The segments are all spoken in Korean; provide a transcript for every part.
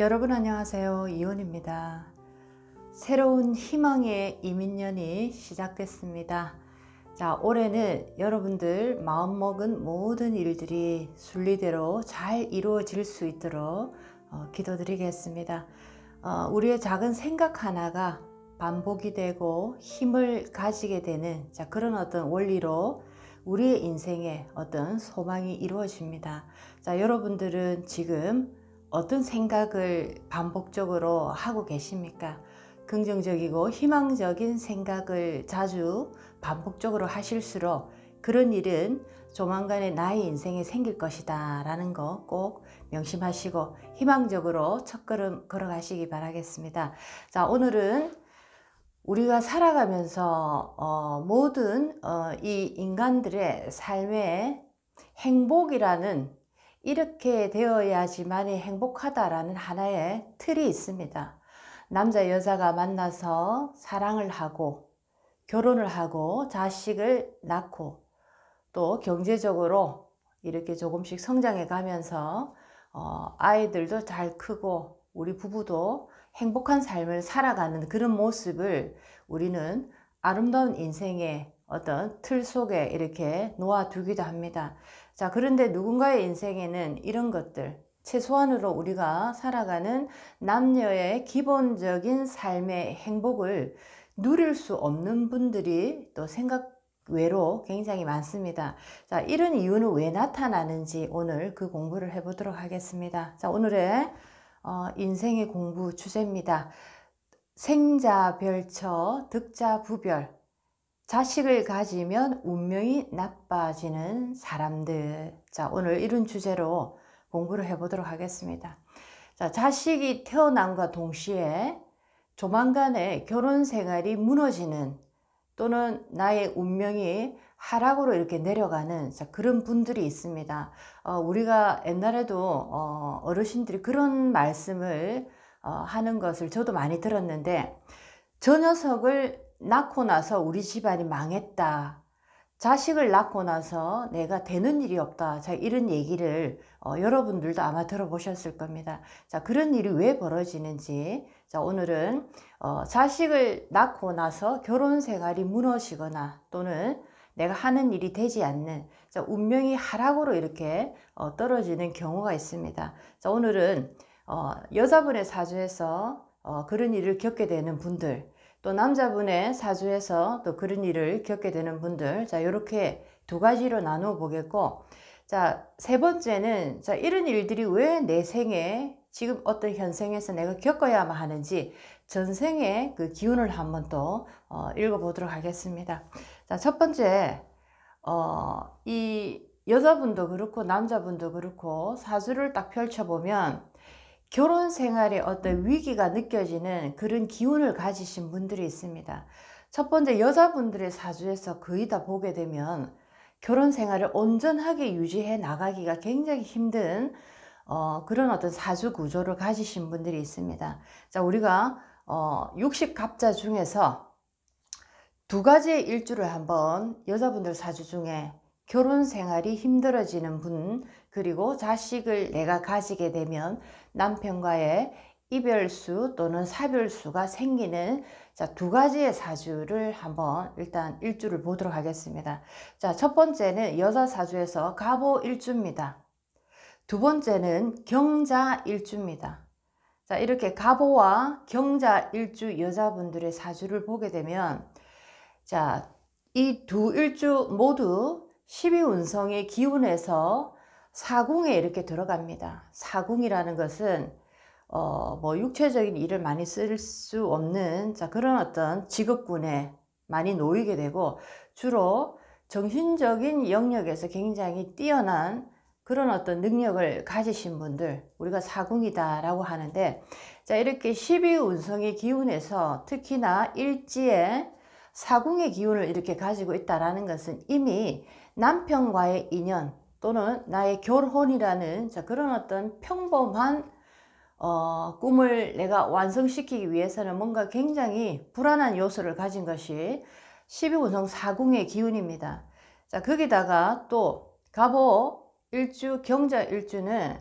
여러분 안녕하세요. 이온입니다. 새로운 희망의 이민년이 시작됐습니다. 자, 올해는 여러분들 마음먹은 모든 일들이 순리대로 잘 이루어질 수 있도록 기도드리겠습니다. 우리의 작은 생각 하나가 반복이 되고 힘을 가지게 되는 그런 어떤 원리로 우리의 인생에 어떤 소망이 이루어집니다. 자, 여러분들은 지금 어떤 생각을 반복적으로 하고 계십니까? 긍정적이고 희망적인 생각을 자주 반복적으로 하실수록 그런 일은 조만간에 나의 인생에 생길 것이다 라는 거 꼭 명심하시고 희망적으로 첫걸음 걸어가시기 바라겠습니다. 자, 오늘은 우리가 살아가면서 모든 이 인간들의 삶에 행복이라는, 이렇게 되어야지만이 행복하다라는 하나의 틀이 있습니다. 남자 여자가 만나서 사랑을 하고 결혼을 하고 자식을 낳고 또 경제적으로 이렇게 조금씩 성장해 가면서 아이들도 잘 크고 우리 부부도 행복한 삶을 살아가는 그런 모습을 우리는 아름다운 인생의 어떤 틀 속에 이렇게 놓아두기도 합니다. 자, 그런데 누군가의 인생에는 이런 것들, 최소한으로 우리가 살아가는 남녀의 기본적인 삶의 행복을 누릴 수 없는 분들이 또 생각 외로 굉장히 많습니다. 자, 이런 이유는 왜 나타나는지 오늘 그 공부를 해보도록 하겠습니다. 자, 오늘의 인생의 공부 주제입니다. 생자별처 득자부별, 자식을 가지면 운명이 나빠지는 사람들. 자, 오늘 이런 주제로 공부를 해보도록 하겠습니다. 자, 자식이 태어남과 동시에 조만간에 결혼 생활이 무너지는, 또는 나의 운명이 하락으로 이렇게 내려가는 그런 분들이 있습니다. 우리가 옛날에도 어르신들이 그런 말씀을 하는 것을 저도 많이 들었는데, 저 녀석을 낳고 나서 우리 집안이 망했다, 자식을 낳고 나서 내가 되는 일이 없다, 자, 이런 얘기를 여러분들도 아마 들어보셨을 겁니다. 자, 그런 일이 왜 벌어지는지, 자, 오늘은 자식을 낳고 나서 결혼 생활이 무너지거나 또는 내가 하는 일이 되지 않는, 자, 운명이 하락으로 이렇게 떨어지는 경우가 있습니다. 자, 오늘은 여자분의 사주에서 그런 일을 겪게 되는 분들, 또 남자분의 사주에서 또 그런 일을 겪게 되는 분들, 자, 이렇게 두 가지로 나누어 보겠고, 자, 세 번째는, 자, 이런 일들이 왜 내 생에 지금 어떤 현생에서 내가 겪어야만 하는지 전생의 그 기운을 한번 또 읽어보도록 하겠습니다. 자, 첫 번째, 이 여자분도 그렇고 남자분도 그렇고 사주를 딱 펼쳐보면 결혼 생활에 어떤 위기가 느껴지는 그런 기운을 가지신 분들이 있습니다. 첫 번째, 여자분들의 사주에서 거의 다 보게 되면 결혼 생활을 온전하게 유지해 나가기가 굉장히 힘든 그런 어떤 사주 구조를 가지신 분들이 있습니다. 자, 우리가 60갑자 중에서 두 가지의 일주를 한번, 여자분들 사주 중에 결혼 생활이 힘들어지는 분, 그리고 자식을 내가 가지게 되면 남편과의 이별수 또는 사별수가 생기는, 자, 두 가지의 사주를 한번 일단 일주를 보도록 하겠습니다. 자, 첫 번째는 여자 사주에서 갑오 일주입니다. 두 번째는 경자 일주입니다. 자, 이렇게 갑오와 경자 일주 여자분들의 사주를 보게 되면, 자, 이 두 일주 모두 12운성의 기운에서 사궁에 이렇게 들어갑니다. 사궁이라는 것은 뭐 육체적인 일을 많이 쓸 수 없는, 자, 그런 어떤 직업군에 많이 놓이게 되고, 주로 정신적인 영역에서 굉장히 뛰어난 그런 어떤 능력을 가지신 분들, 우리가 사궁이다 라고 하는데, 자, 이렇게 12운성의 기운에서 특히나 일지에 사궁의 기운을 이렇게 가지고 있다라는 것은 이미 남편과의 인연 또는 나의 결혼이라는, 자, 그런 어떤 평범한 꿈을 내가 완성시키기 위해서는 뭔가 굉장히 불안한 요소를 가진 것이 12운성 사궁의 기운입니다. 자, 거기다가 또 갑오 일주, 경자 일주는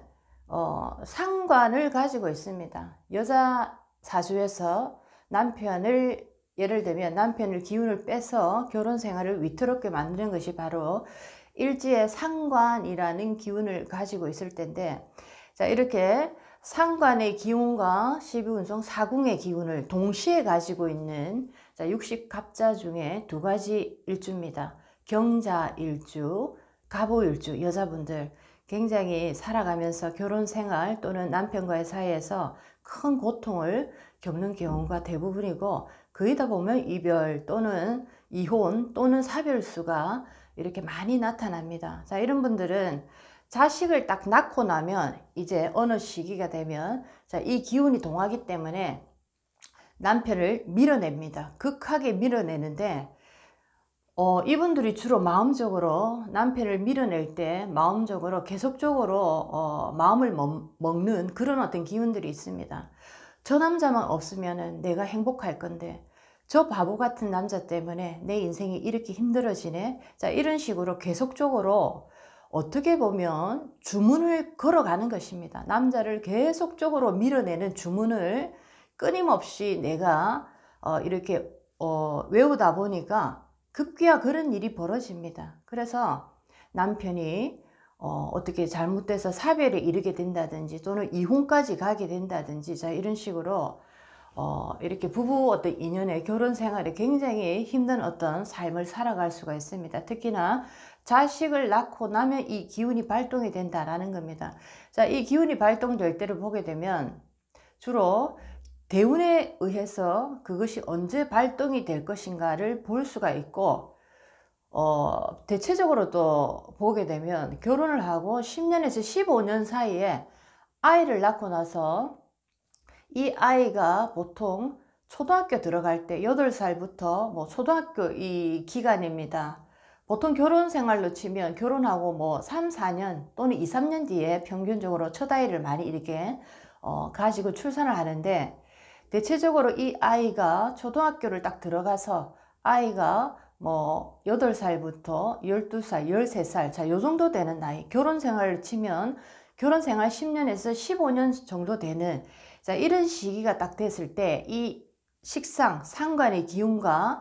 상관을 가지고 있습니다. 여자 사주에서 남편을, 예를 들면 남편을 기운을 빼서 결혼 생활을 위태롭게 만드는 것이 바로 일지의 상관이라는 기운을 가지고 있을 텐데, 자, 이렇게 상관의 기운과 12운성 사궁의 기운을 동시에 가지고 있는, 자, 60갑자 중에 두 가지 일주입니다. 경자일주, 갑오일주. 여자분들 굉장히 살아가면서 결혼 생활 또는 남편과의 사이에서 큰 고통을 겪는 경우가 대부분이고, 거의다 보면 이별 또는 이혼 또는 사별수가 이렇게 많이 나타납니다. 자, 이런 분들은 자식을 딱 낳고 나면 이제 어느 시기가 되면, 자, 이 기운이 동하기 때문에 남편을 밀어냅니다. 극하게 밀어내는데, 이분들이 주로 마음적으로 남편을 밀어낼 때 마음적으로 계속적으로 마음을 먹는 그런 어떤 기운들이 있습니다. 저 남자만 없으면 내가 행복할 건데, 저 바보 같은 남자 때문에 내 인생이 이렇게 힘들어지네. 자, 이런 식으로 계속적으로 어떻게 보면 주문을 걸어가는 것입니다. 남자를 계속적으로 밀어내는 주문을 끊임없이 내가 이렇게 외우다 보니까 급기야 그런 일이 벌어집니다. 그래서 남편이 어떻게 잘못돼서 사별에 이르게 된다든지 또는 이혼까지 가게 된다든지, 자, 이런 식으로 이렇게 부부 어떤 인연의 결혼 생활에 굉장히 힘든 어떤 삶을 살아갈 수가 있습니다. 특히나 자식을 낳고 나면 이 기운이 발동이 된다라는 겁니다. 자, 이 기운이 발동될 때를 보게 되면 주로 대운에 의해서 그것이 언제 발동이 될 것인가를 볼 수가 있고, 대체적으로 또 보게 되면 결혼을 하고 10년에서 15년 사이에 아이를 낳고 나서 이 아이가 보통 초등학교 들어갈 때 8살부터 뭐 초등학교 이 기간입니다. 보통 결혼 생활로 치면 결혼하고 뭐 3, 4년 또는 2, 3년 뒤에 평균적으로 첫 아이를 많이 이렇게 가지고 출산을 하는데, 대체적으로 이 아이가 초등학교를 딱 들어가서 아이가 뭐 8살부터 12살, 13살, 자, 요 정도 되는 나이, 결혼 생활을 치면 결혼 생활 10년에서 15년 정도 되는, 자, 이런 시기가 딱 됐을 때 이 식상, 상관의 기운과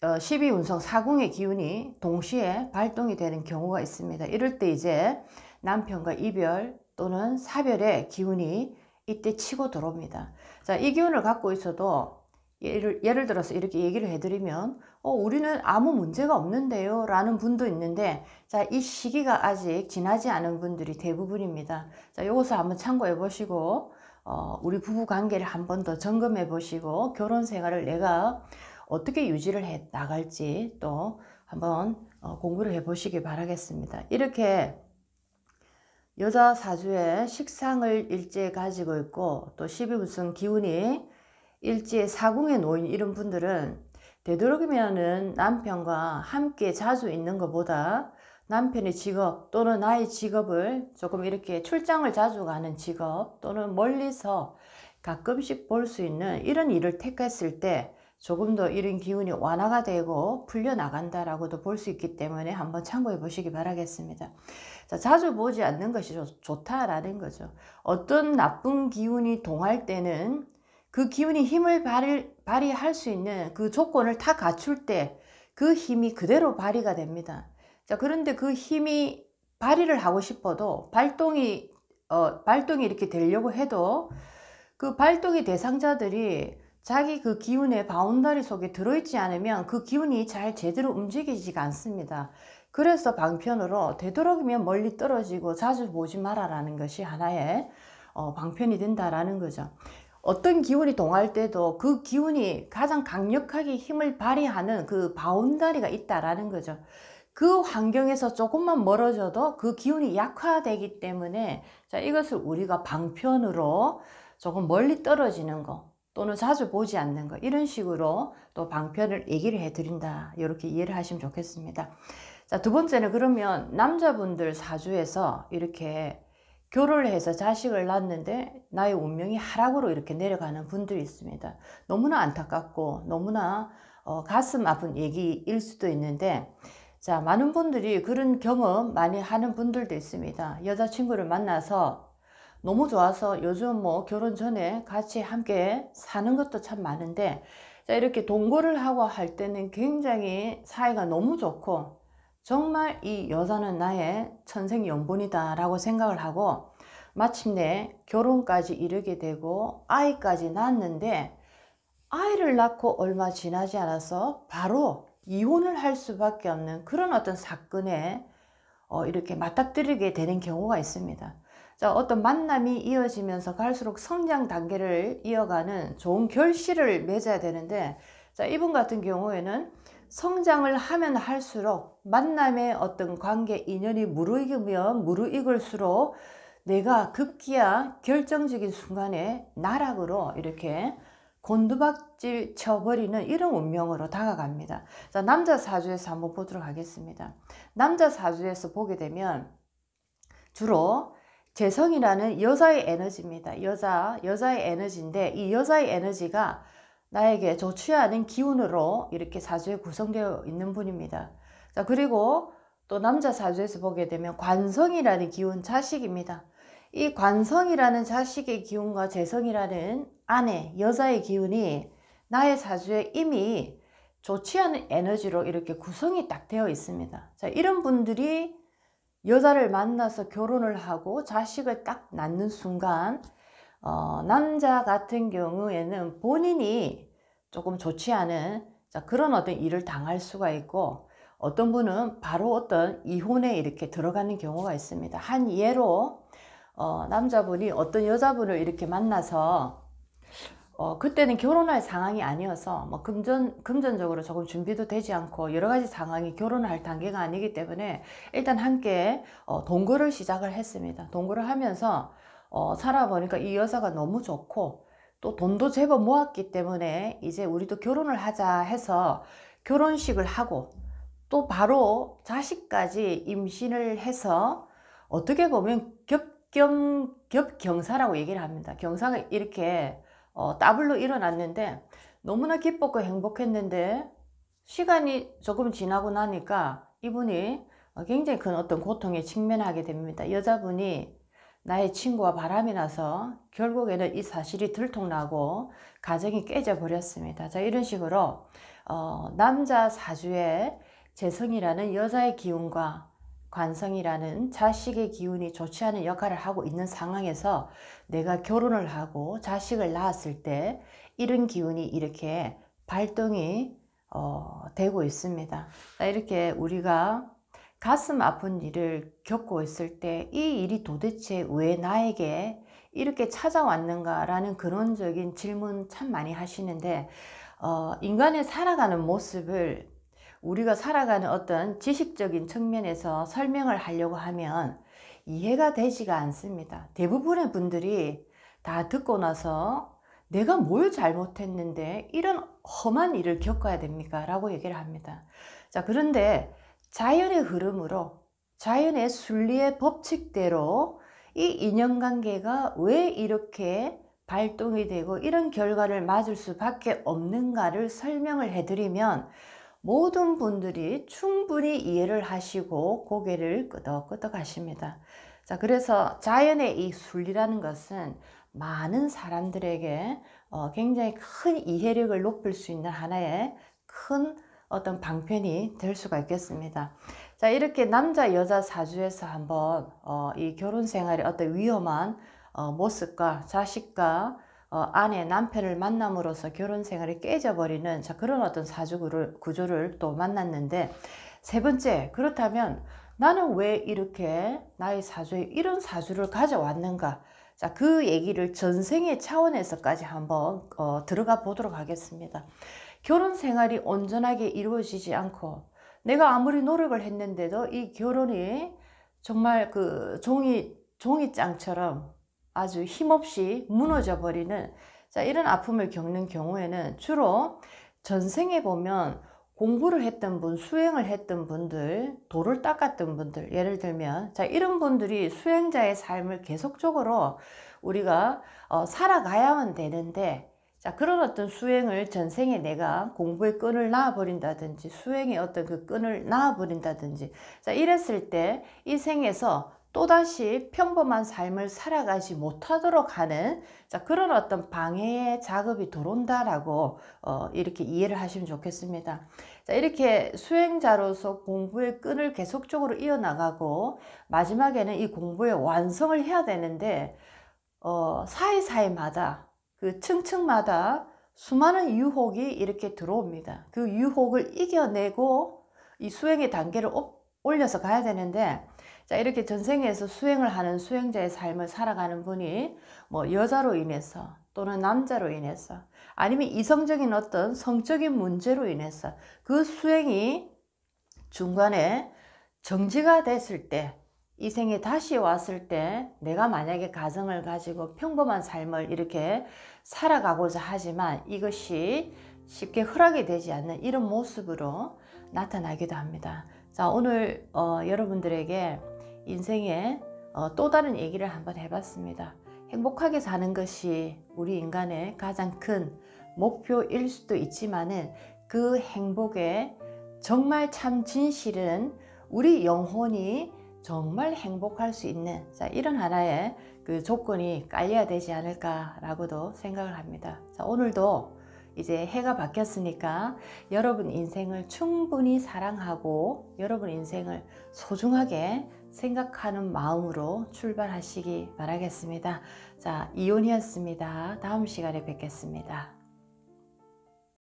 12운성 사궁의 기운이 동시에 발동이 되는 경우가 있습니다. 이럴 때 이제 남편과 이별 또는 사별의 기운이 이때 치고 들어옵니다. 자, 이 기운을 갖고 있어도 예를 들어서 이렇게 얘기를 해드리면 우리는 아무 문제가 없는데요 라는 분도 있는데, 자, 이 시기가 아직 지나지 않은 분들이 대부분입니다. 자, 이것을 한번 참고해 보시고 우리 부부 관계를 한 번 더 점검해 보시고 결혼 생활을 내가 어떻게 유지를 해 나갈지 또 한번 공부를 해 보시기 바라겠습니다. 이렇게 여자 사주에 식상을 일지에 가지고 있고 또 12운성 기운이 일지에 사궁에 놓인 이런 분들은 되도록이면은 남편과 함께 자주 있는 것보다 남편의 직업 또는 나의 직업을 조금 이렇게 출장을 자주 가는 직업 또는 멀리서 가끔씩 볼 수 있는 이런 일을 택했을 때 조금 더 이런 기운이 완화가 되고 풀려나간다라고도 볼 수 있기 때문에 한번 참고해 보시기 바라겠습니다. 자, 자주 보지 않는 것이 좋다라는 거죠. 어떤 나쁜 기운이 동할 때는 그 기운이 힘을 발휘할 수 있는 그 조건을 다 갖출 때 그 힘이 그대로 발휘가 됩니다. 자, 그런데 그 힘이 발휘를 하고 싶어도 발동이 이렇게 되려고 해도 그 발동의 대상자들이 자기 그 기운의 바운더리 속에 들어있지 않으면 그 기운이 잘 제대로 움직이지가 않습니다. 그래서 방편으로 되도록이면 멀리 떨어지고 자주 보지 마라라는 것이 하나의 방편이 된다라는 거죠. 어떤 기운이 동할 때도 그 기운이 가장 강력하게 힘을 발휘하는 그 바운더리가 있다라는 거죠. 그 환경에서 조금만 멀어져도 그 기운이 약화되기 때문에, 자, 이것을 우리가 방편으로 조금 멀리 떨어지는 거 또는 자주 보지 않는 거, 이런 식으로 또 방편을 얘기를 해 드린다, 이렇게 이해를 하시면 좋겠습니다. 자, 두 번째는 그러면 남자분들 사주에서 이렇게 결혼을 해서 자식을 낳았는데 나의 운명이 하락으로 이렇게 내려가는 분들이 있습니다. 너무나 안타깝고 너무나 가슴 아픈 얘기일 수도 있는데, 자, 많은 분들이 그런 경험 많이 하는 분들도 있습니다. 여자친구를 만나서 너무 좋아서 요즘 뭐 결혼 전에 같이 함께 사는 것도 참 많은데, 자, 이렇게 동거를 하고 할 때는 굉장히 사이가 너무 좋고 정말 이 여자는 나의 천생연분이다 라고 생각을 하고 마침내 결혼까지 이르게 되고 아이까지 낳았는데, 아이를 낳고 얼마 지나지 않아서 바로 이혼을 할 수밖에 없는 그런 어떤 사건에 이렇게 맞닥뜨리게 되는 경우가 있습니다. 자, 어떤 만남이 이어지면서 갈수록 성장 단계를 이어가는 좋은 결실을 맺어야 되는데, 자, 이분 같은 경우에는 성장을 하면 할수록 만남의 어떤 관계 인연이 무르익으면 무르익을수록 내가 급기야 결정적인 순간에 나락으로 이렇게 곤두박질 쳐버리는 이런 운명으로 다가갑니다. 자, 남자 사주에서 한번 보도록 하겠습니다. 남자 사주에서 보게 되면 주로 재성이라는 여자의 에너지입니다. 여자의 에너지인데, 이 여자의 에너지가 나에게 좋지 않은 기운으로 이렇게 사주에 구성되어 있는 분입니다. 자, 그리고 또 남자 사주에서 보게 되면 관성이라는 기운, 자식입니다. 이 관성이라는 자식의 기운과 재성이라는 아내, 여자의 기운이 나의 사주에 이미 좋지 않은 에너지로 이렇게 구성이 딱 되어 있습니다. 자, 이런 분들이 여자를 만나서 결혼을 하고 자식을 딱 낳는 순간 남자 같은 경우에는 본인이 조금 좋지 않은 그런 어떤 일을 당할 수가 있고, 어떤 분은 바로 어떤 이혼에 이렇게 들어가는 경우가 있습니다. 한 예로 남자분이 어떤 여자분을 이렇게 만나서 그때는 결혼할 상황이 아니어서 뭐 금전적으로 조금 준비도 되지 않고 여러 가지 상황이 결혼할 단계가 아니기 때문에 일단 함께 동거를 시작을 했습니다. 동거를 하면서 살아보니까 이 여자가 너무 좋고 또 돈도 제법 모았기 때문에 이제 우리도 결혼을 하자 해서 결혼식을 하고 또 바로 자식까지 임신을 해서 어떻게 보면 겹경사라고 얘기를 합니다. 경사가 이렇게 더블로 일어났는데 너무나 기뻤고 행복했는데, 시간이 조금 지나고 나니까 이분이 굉장히 큰 어떤 고통에 직면하게 됩니다. 여자분이 나의 친구와 바람이 나서 결국에는 이 사실이 들통나고 가정이 깨져 버렸습니다. 자, 이런 식으로 남자 사주에 재성이라는 여자의 기운과 관성이라는 자식의 기운이 좋지 않은 역할을 하고 있는 상황에서 내가 결혼을 하고 자식을 낳았을 때 이런 기운이 이렇게 발동이 되고 있습니다. 이렇게 우리가 가슴 아픈 일을 겪고 있을 때 이 일이 도대체 왜 나에게 이렇게 찾아왔는가 라는 근원적인 질문 참 많이 하시는데, 인간의 살아가는 모습을 우리가 살아가는 어떤 지식적인 측면에서 설명을 하려고 하면 이해가 되지가 않습니다. 대부분의 분들이 다 듣고 나서 내가 뭘 잘못했는데 이런 험한 일을 겪어야 됩니까? 라고 얘기를 합니다. 자, 그런데 자연의 흐름으로, 자연의 순리의 법칙대로 이 인연관계가 왜 이렇게 발동이 되고 이런 결과를 맞을 수밖에 없는가를 설명을 해드리면 모든 분들이 충분히 이해를 하시고 고개를 끄덕끄덕 하십니다. 자, 그래서 자연의 이 순리라는 것은 많은 사람들에게 굉장히 큰 이해력을 높일 수 있는 하나의 큰 어떤 방편이 될 수가 있겠습니다. 자, 이렇게 남자 여자 사주에서 한번 이 결혼 생활의 어떤 위험한 모습과 자식과 아내 남편을 만남으로써 결혼 생활이 깨져버리는 그런 어떤 사주 구조를 또 만났는데, 세 번째, 그렇다면 나는 왜 이렇게 나의 사주에 이런 사주를 가져왔는가? 자, 그 얘기를 전생의 차원에서까지 한번 들어가 보도록 하겠습니다. 결혼 생활이 온전하게 이루어지지 않고 내가 아무리 노력을 했는데도 이 결혼이 정말 그 종이장처럼 아주 힘없이 무너져 버리는 이런 아픔을 겪는 경우에는 주로 전생에 보면 공부를 했던 분, 수행을 했던 분들, 도를 닦았던 분들, 예를 들면 이런 분들이 수행자의 삶을 계속적으로 우리가 살아가야만 되는데, 그런 어떤 수행을 전생에 내가 공부의 끈을 놔버린다든지 수행의 어떤 그 끈을 놔버린다든지 이랬을 때 이 생에서 또다시 평범한 삶을 살아가지 못하도록 하는 그런 어떤 방해의 작업이 들어온다라고 이렇게 이해를 하시면 좋겠습니다. 이렇게 수행자로서 공부의 끈을 계속적으로 이어나가고 마지막에는 이 공부의 완성을 해야 되는데 사이사이마다 그 층층마다 수많은 유혹이 이렇게 들어옵니다. 그 유혹을 이겨내고 이 수행의 단계를 올려서 가야 되는데 이렇게 전생에서 수행을 하는 수행자의 삶을 살아가는 분이 뭐 여자로 인해서 또는 남자로 인해서 아니면 이성적인 어떤 성적인 문제로 인해서 그 수행이 중간에 정지가 됐을 때 이 생에 다시 왔을 때 내가 만약에 가정을 가지고 평범한 삶을 이렇게 살아가고자 하지만 이것이 쉽게 허락이 되지 않는 이런 모습으로 나타나기도 합니다. 자, 오늘 여러분들에게 인생의 또 다른 얘기를 한번 해봤습니다. 행복하게 사는 것이 우리 인간의 가장 큰 목표일 수도 있지만은 그 행복의 정말 참 진실은 우리 영혼이 정말 행복할 수 있는 이런 하나의 그 조건이 깔려야 되지 않을까라고도 생각을 합니다. 자, 오늘도 이제 해가 바뀌었으니까 여러분 인생을 충분히 사랑하고 여러분 인생을 소중하게 생각하는 마음으로 출발하시기 바라겠습니다. 자, 이온이었습니다. 다음 시간에 뵙겠습니다.